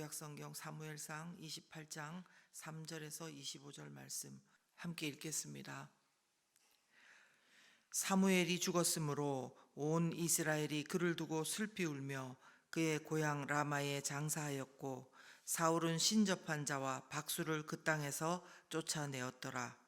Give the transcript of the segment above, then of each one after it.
구약성경 사무엘상 28장 3절에서 25절 말씀 함께 읽겠습니다. 사무엘이 죽었으므로 온 이스라엘이 그를 두고 슬피 울며 그의 고향 라마에 장사하였고 사울은 신접한 자와 박수를 그 땅에서 쫓아내었더라.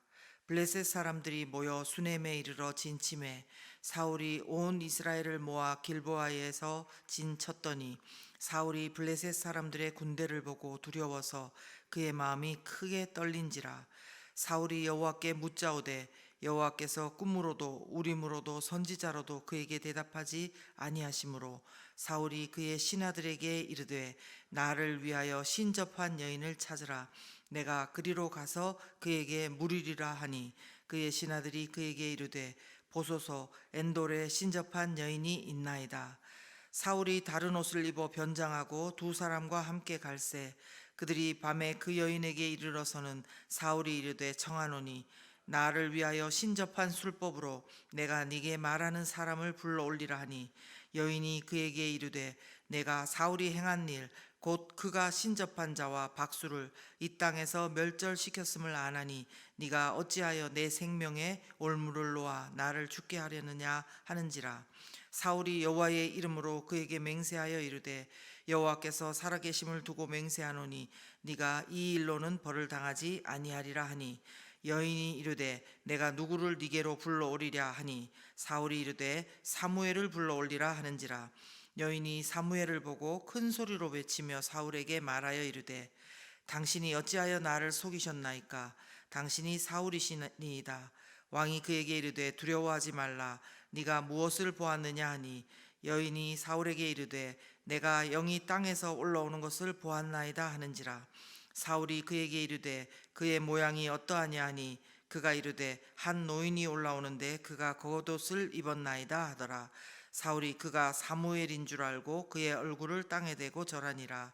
블레셋 사람들이 모여 수넴에 이르러 진침해 사울이 온 이스라엘을 모아 길보아에서 진쳤더니 사울이 블레셋 사람들의 군대를 보고 두려워서 그의 마음이 크게 떨린지라. 사울이 여호와께 묻자오되 여호와께서 꿈으로도 우림으로도 선지자로도 그에게 대답하지 아니하시므로 사울이 그의 신하들에게 이르되 나를 위하여 신접한 여인을 찾으라. 내가 그리로 가서 그에게 물으리라 하니 그의 신하들이 그에게 이르되 보소서 엔돌에 신접한 여인이 있나이다. 사울이 다른 옷을 입어 변장하고 두 사람과 함께 갈새 그들이 밤에 그 여인에게 이르러서는 사울이 이르되 청하노니 나를 위하여 신접한 술법으로 내가 네게 말하는 사람을 불러올리라 하니 여인이 그에게 이르되 내가 사울이 행한 일 곧 그가 신접한 자와 박수를 이 땅에서 멸절시켰음을 아나니 네가 어찌하여 내 생명에 올무를 놓아 나를 죽게 하려느냐 하는지라. 사울이 여호와의 이름으로 그에게 맹세하여 이르되 여호와께서 살아계심을 두고 맹세하노니 네가 이 일로는 벌을 당하지 아니하리라 하니 여인이 이르되 내가 누구를 네게로 불러오리랴 하니 사울이 이르되 사무엘을 불러올리라 하는지라. 여인이 사무엘을 보고 큰 소리로 외치며 사울에게 말하여 이르되 당신이 어찌하여 나를 속이셨나이까? 당신이 사울이시니이다. 왕이 그에게 이르되 두려워하지 말라. 네가 무엇을 보았느냐 하니 여인이 사울에게 이르되 내가 영이 땅에서 올라오는 것을 보았나이다 하는지라. 사울이 그에게 이르되 그의 모양이 어떠하냐 하니 그가 이르되 한 노인이 올라오는데 그가 겉옷을 입었나이다 하더라. 사울이 그가 사무엘인 줄 알고 그의 얼굴을 땅에 대고 절하니라.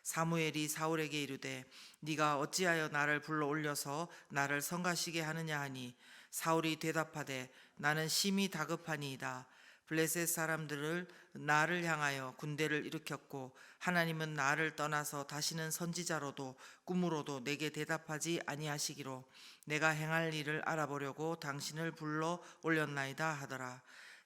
사무엘이 사울에게 이르되 네가 어찌하여 나를 불러 올려서 나를 성가시게 하느냐 하니 사울이 대답하되 나는 심히 다급하니이다. 블레셋 사람들을 나를 향하여 군대를 일으켰고 하나님은 나를 떠나서 다시는 선지자로도 꿈으로도 내게 대답하지 아니하시기로 내가 행할 일을 알아보려고 당신을 불러 올렸나이다 하더라.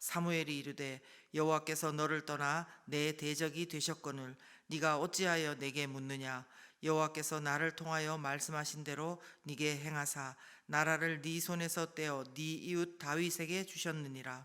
사무엘이 이르되 여호와께서 너를 떠나 내 대적이 되셨거늘 네가 어찌하여 내게 묻느냐. 여호와께서 나를 통하여 말씀하신 대로 네게 행하사 나라를 네 손에서 떼어 네 이웃 다윗에게 주셨느니라.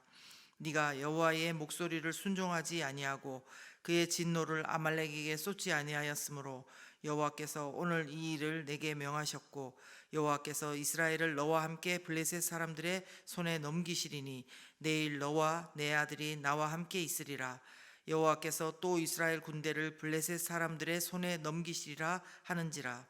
네가 여호와의 목소리를 순종하지 아니하고 그의 진노를 아말렉에게 쏟지 아니하였으므로 여호와께서 오늘 이 일을 내게 명하셨고 여호와께서 이스라엘을 너와 함께 블레셋 사람들의 손에 넘기시리니 내일 너와 내 아들이 나와 함께 있으리라. 여호와께서 또 이스라엘 군대를 블레셋 사람들의 손에 넘기시리라 하는지라.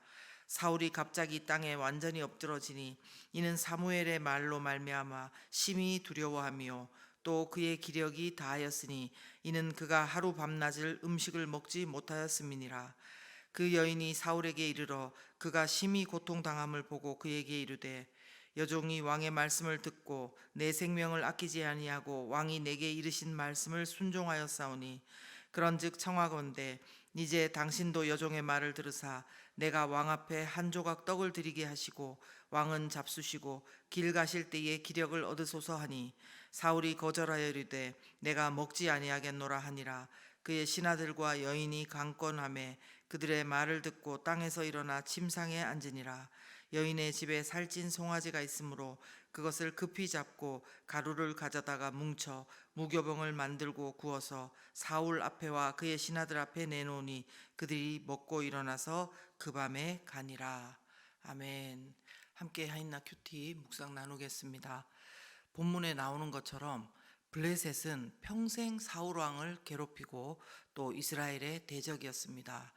사울이 갑자기 땅에 완전히 엎드러지니 이는 사무엘의 말로 말미암아 심히 두려워하며 또 그의 기력이 다하였으니 이는 그가 하루 밤낮을 음식을 먹지 못하였음이니라. 그 여인이 사울에게 이르러 그가 심히 고통당함을 보고 그에게 이르되 여종이 왕의 말씀을 듣고 내 생명을 아끼지 아니하고 왕이 내게 이르신 말씀을 순종하였사오니 그런즉 청하건대 이제 당신도 여종의 말을 들으사 내가 왕 앞에 한 조각 떡을 드리게 하시고 왕은 잡수시고 길 가실 때에 기력을 얻으소서 하니 사울이 거절하여 이르되 내가 먹지 아니하겠노라 하니라. 그의 신하들과 여인이 강권하매 그들의 말을 듣고 땅에서 일어나 침상에 앉으니라. 여인의 집에 살찐 송아지가 있으므로 그것을 급히 잡고 가루를 가져다가 뭉쳐 무교병을 만들고 구워서 사울 앞에와 그의 신하들 앞에 내놓으니 그들이 먹고 일어나서 그 밤에 가니라. 아멘. 함께 하인나 큐티 묵상 나누겠습니다. 본문에 나오는 것처럼 블레셋은 평생 사울 왕을 괴롭히고 또 이스라엘의 대적이었습니다.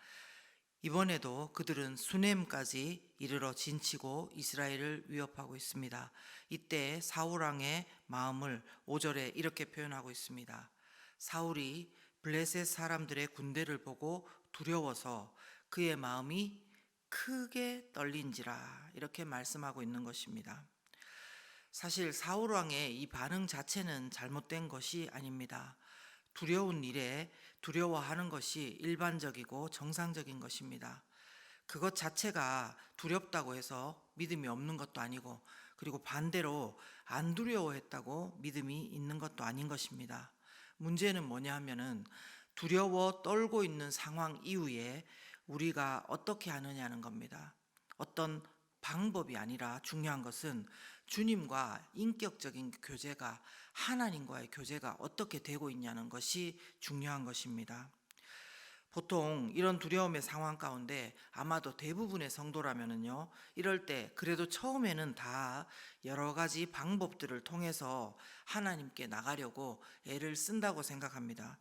이번에도 그들은 수넴까지 이르러 진치고 이스라엘을 위협하고 있습니다. 이때 사울 왕의 마음을 5절에 이렇게 표현하고 있습니다. 사울이 블레셋 사람들의 군대를 보고 두려워서 그의 마음이 크게 떨린지라 이렇게 말씀하고 있는 것입니다. 사실 사울 왕의 이 반응 자체는 잘못된 것이 아닙니다. 두려운 일에 두려워하는 것이 일반적이고 정상적인 것입니다. 그것 자체가 두렵다고 해서 믿음이 없는 것도 아니고, 그리고 반대로 안 두려워했다고 믿음이 있는 것도 아닌 것입니다. 문제는 뭐냐 하면은 두려워 떨고 있는 상황 이후에 우리가 어떻게 하느냐는 겁니다. 어떤 방법이 아니라 중요한 것은 주님과 인격적인 교제가, 하나님과의 교제가 어떻게 되고 있냐는 것이 중요한 것입니다. 보통 이런 두려움의 상황 가운데 아마도 대부분의 성도라면은요, 이럴 때 그래도 처음에는 다 여러 가지 방법들을 통해서 하나님께 나가려고 애를 쓴다고 생각합니다.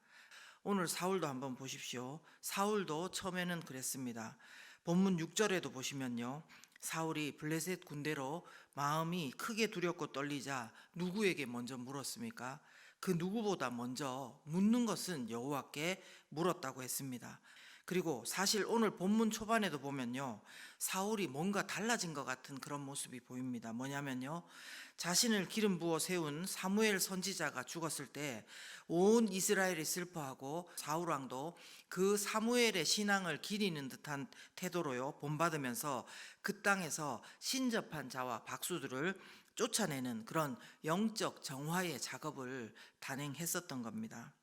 오늘 사울도 한번 보십시오. 사울도 처음에는 그랬습니다. 본문 6절에도 보시면요, 사울이 블레셋 군대로 마음이 크게 두렵고 떨리자 누구에게 먼저 물었습니까? 그 누구보다 먼저 묻는 것은 여호와께 물었다고 했습니다. 그리고 사실 오늘 본문 초반에도 보면요, 사울이 뭔가 달라진 것 같은 그런 모습이 보입니다. 뭐냐면요, 자신을 기름 부어 세운 사무엘 선지자가 죽었을 때 온 이스라엘이 슬퍼하고 사울 왕도 그 사무엘의 신앙을 기리는 듯한 태도로요 본받으면서 그 땅에서 신접한 자와 박수들을 쫓아내는 그런 영적 정화의 작업을 단행했었던 겁니다.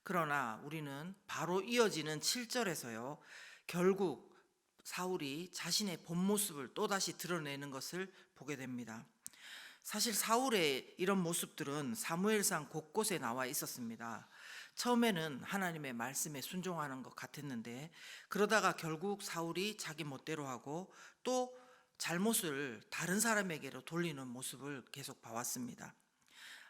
그러나 우리는 바로 이어지는 7절에서요, 결국 사울이 자신의 본 모습을 또다시 드러내는 것을 보게 됩니다. 사실 사울의 이런 모습들은 사무엘상 곳곳에 나와 있었습니다. 처음에는 하나님의 말씀에 순종하는 것 같았는데, 그러다가 결국 사울이 자기 멋대로 하고 또 잘못을 다른 사람에게로 돌리는 모습을 계속 봐왔습니다.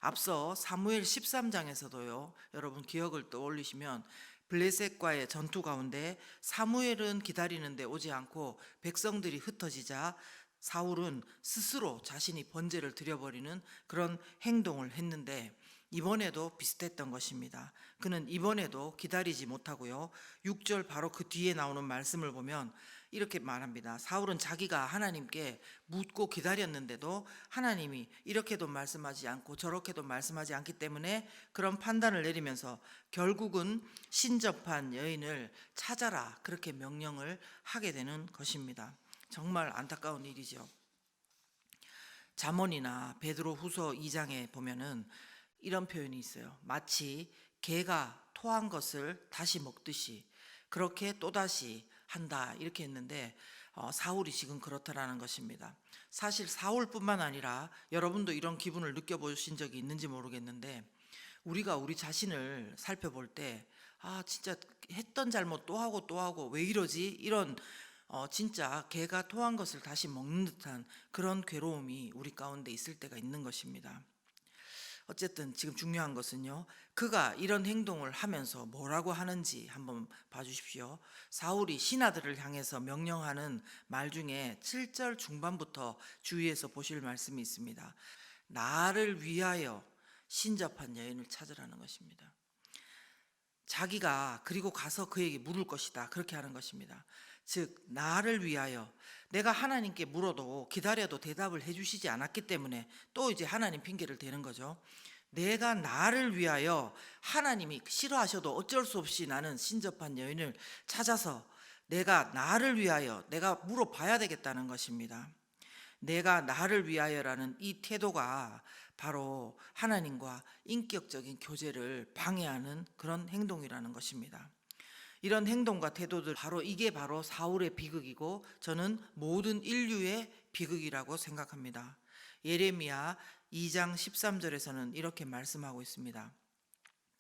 앞서 사무엘 13장에서도요, 여러분 기억을 떠올리시면 블레셋과의 전투 가운데 사무엘은 기다리는데 오지 않고 백성들이 흩어지자 사울은 스스로 자신이 번제를 드려버리는 그런 행동을 했는데, 이번에도 비슷했던 것입니다. 그는 이번에도 기다리지 못하고요, 6절 바로 그 뒤에 나오는 말씀을 보면 이렇게 말합니다. 사울은 자기가 하나님께 묻고 기다렸는데도 하나님이 이렇게도 말씀하지 않고 저렇게도 말씀하지 않기 때문에 그런 판단을 내리면서 결국은 신접한 여인을 찾아라, 그렇게 명령을 하게 되는 것입니다. 정말 안타까운 일이죠. 잠언이나 베드로 후서 2장에 보면은 이런 표현이 있어요. 마치 개가 토한 것을 다시 먹듯이 그렇게 또다시 한다, 이렇게 했는데 사울이 지금 그렇다라는 것입니다. 사실 사울뿐만 아니라 여러분도 이런 기분을 느껴보신 적이 있는지 모르겠는데, 우리가 우리 자신을 살펴볼 때 진짜 했던 잘못 또 하고 또 하고 왜 이러지? 이런 진짜 개가 토한 것을 다시 먹는 듯한 그런 괴로움이 우리 가운데 있을 때가 있는 것입니다. 어쨌든 지금 중요한 것은요, 그가 이런 행동을 하면서 뭐라고 하는지 한번 봐주십시오. 사울이 신하들을 향해서 명령하는 말 중에 7절 중반부터 주의해서 보실 말씀이 있습니다. 나를 위하여 신접한 여인을 찾으라는 것입니다. 자기가 그리고 가서 그에게 물을 것이다, 그렇게 하는 것입니다. 즉 나를 위하여, 내가 하나님께 물어도 기다려도 대답을 해주시지 않았기 때문에 또 이제 하나님 핑계를 대는 거죠. 내가 나를 위하여, 하나님이 싫어하셔도 어쩔 수 없이 나는 신접한 여인을 찾아서 내가 나를 위하여 내가 물어봐야 되겠다는 것입니다. 내가 나를 위하여라는 이 태도가 바로 하나님과 인격적인 교제를 방해하는 그런 행동이라는 것입니다. 이런 행동과 태도들, 이게 바로 사울의 비극이고 저는 모든 인류의 비극이라고 생각합니다. 예레미야 2장 13절에서는 이렇게 말씀하고 있습니다.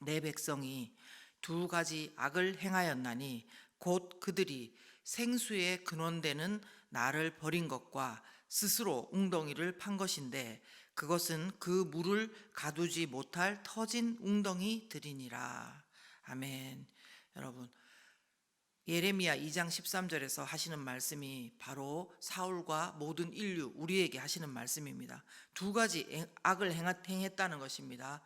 내 백성이 두 가지 악을 행하였나니 곧 그들이 생수의 근원되는 나를 버린 것과 스스로 웅덩이를 판 것인데, 그것은 그 물을 가두지 못할 터진 웅덩이들이니라. 아멘. 여러분, 예레미야 2장 13절에서 하시는 말씀이 바로 사울과 모든 인류, 우리에게 하시는 말씀입니다. 두 가지 악을 행했다는 것입니다.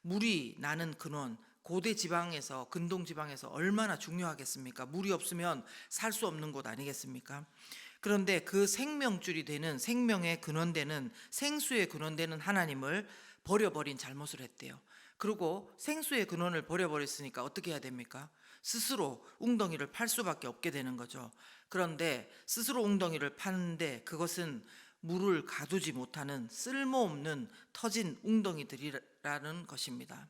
물이 나는 근원, 고대 지방에서, 근동 지방에서 얼마나 중요하겠습니까? 물이 없으면 살 수 없는 곳 아니겠습니까? 그런데 그 생명줄이 되는, 생명의 근원되는, 생수의 근원되는 하나님을 버려버린 잘못을 했대요. 그리고 생수의 근원을 버려버렸으니까 어떻게 해야 됩니까? 스스로 웅덩이를 팔 수밖에 없게 되는 거죠. 그런데 스스로 웅덩이를 파는데 그것은 물을 가두지 못하는 쓸모없는 터진 웅덩이들이라는 것입니다.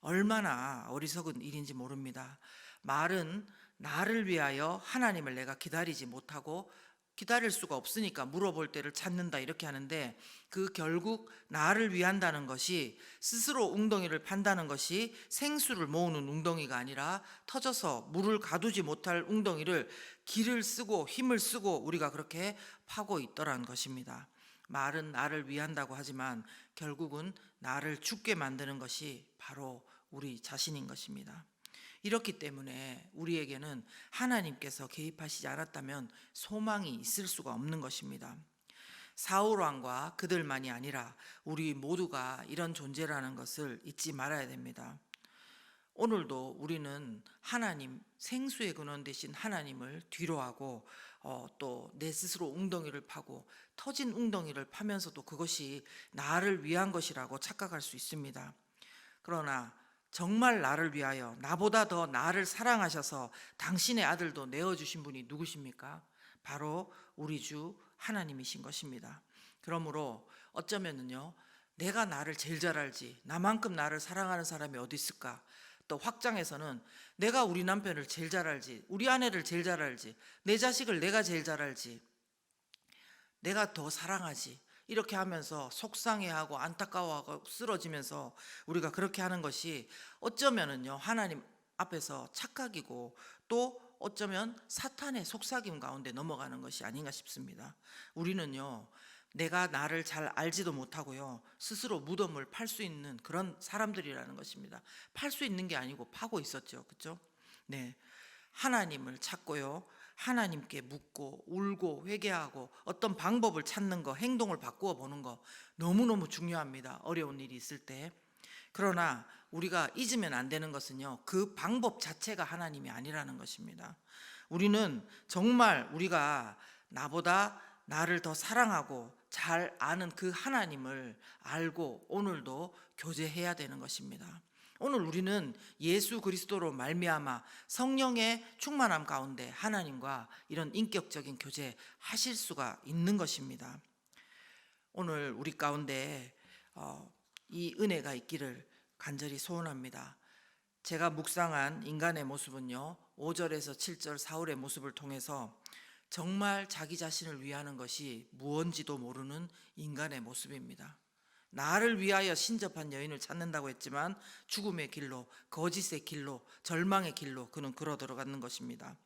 얼마나 어리석은 일인지 모릅니다. 말은 나를 위하여 하나님을 내가 기다리지 못하고 기다릴 수가 없으니까 물어볼 때를 찾는다 이렇게 하는데, 그 결국 나를 위한다는 것이 스스로 웅덩이를 판다는 것이 생수를 모으는 웅덩이가 아니라 터져서 물을 가두지 못할 웅덩이를 기를 쓰고 힘을 쓰고 우리가 그렇게 파고 있더란 것입니다. 말은 나를 위한다고 하지만 결국은 나를 죽게 만드는 것이 바로 우리 자신인 것입니다. 이렇기 때문에 우리에게는 하나님께서 개입하시지 않았다면 소망이 있을 수가 없는 것입니다. 사울 왕과 그들만이 아니라 우리 모두가 이런 존재라는 것을 잊지 말아야 됩니다. 오늘도 우리는 하나님, 생수의 근원 되신 하나님을 뒤로하고 또 내 스스로 웅덩이를 파고 터진 웅덩이를 파면서도 그것이 나를 위한 것이라고 착각할 수 있습니다. 그러나 정말 나를 위하여 나보다 더 나를 사랑하셔서 당신의 아들도 내어주신 분이 누구십니까? 바로 우리 주 하나님이신 것입니다. 그러므로 어쩌면은요, 내가 나를 제일 잘 알지 나만큼 나를 사랑하는 사람이 어디 있을까? 또 확장해서는 내가 우리 남편을 제일 잘 알지, 우리 아내를 제일 잘 알지, 내 자식을 내가 제일 잘 알지, 내가 더 사랑하지, 이렇게 하면서 속상해하고 안타까워하고 쓰러지면서 우리가 그렇게 하는 것이 어쩌면은요, 하나님 앞에서 착각이고 또 어쩌면 사탄의 속삭임 가운데 넘어가는 것이 아닌가 싶습니다. 우리는요, 내가 나를 잘 알지도 못하고요, 스스로 무덤을 팔 수 있는 그런 사람들이라는 것입니다. 팔 수 있는 게 아니고 파고 있었죠. 그렇죠? 네. 하나님을 찾고요, 하나님께 묻고 울고 회개하고 어떤 방법을 찾는 거, 행동을 바꾸어 보는 거 너무너무 중요합니다. 어려운 일이 있을 때. 그러나 우리가 잊으면 안 되는 것은요, 그 방법 자체가 하나님이 아니라는 것입니다. 우리는 정말 우리가 나보다 나를 더 사랑하고 잘 아는 그 하나님을 알고 오늘도 교제해야 되는 것입니다. 오늘 우리는 예수 그리스도로 말미암아 성령의 충만함 가운데 하나님과 이런 인격적인 교제 하실 수가 있는 것입니다. 오늘 우리 가운데 이 은혜가 있기를 간절히 소원합니다. 제가 묵상한 인간의 모습은요, 5절에서 7절 사울의 모습을 통해서 정말 자기 자신을 위하는 것이 무언지도 모르는 인간의 모습입니다. 나를 위하여 신접한 여인을 찾는다고 했지만 죽음의 길로, 거짓의 길로, 절망의 길로 그는 걸어 들어가는 것입니다.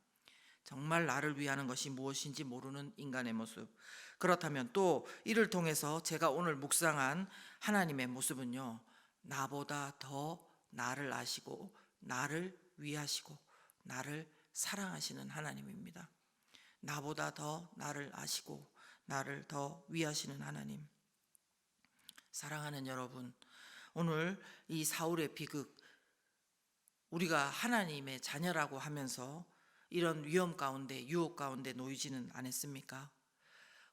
정말 나를 위하는 것이 무엇인지 모르는 인간의 모습. 그렇다면 또 이를 통해서 제가 오늘 묵상한 하나님의 모습은요, 나보다 더 나를 아시고 나를 위하시고 나를 사랑하시는 하나님입니다. 나보다 더 나를 아시고 나를 더 위하시는 하나님. 사랑하는 여러분, 오늘 이 사울의 비극, 우리가 하나님의 자녀라고 하면서 이런 위험 가운데, 유혹 가운데 놓이지는 않았습니까?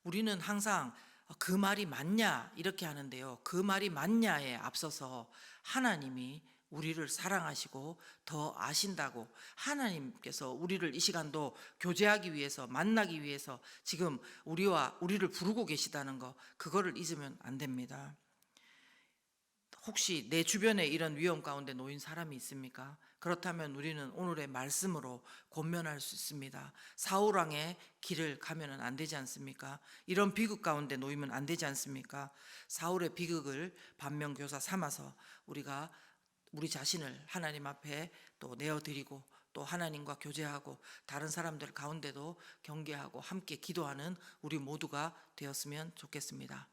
우리는 항상 그 말이 맞냐 이렇게 하는데요, 그 말이 맞냐에 앞서서 하나님이 우리를 사랑하시고 더 아신다고, 하나님께서 우리를 이 시간도 교제하기 위해서, 만나기 위해서 지금 우리를 부르고 계시다는 거, 그거를 잊으면 안 됩니다. 혹시 내 주변에 이런 위험 가운데 놓인 사람이 있습니까? 그렇다면 우리는 오늘의 말씀으로 권면할 수 있습니다. 사울왕의 길을 가면은 안 되지 않습니까? 이런 비극 가운데 놓이면 안 되지 않습니까? 사울의 비극을 반면교사 삼아서 우리가 우리 자신을 하나님 앞에 또 내어드리고 또 하나님과 교제하고 다른 사람들 가운데도 경계하고 함께 기도하는 우리 모두가 되었으면 좋겠습니다.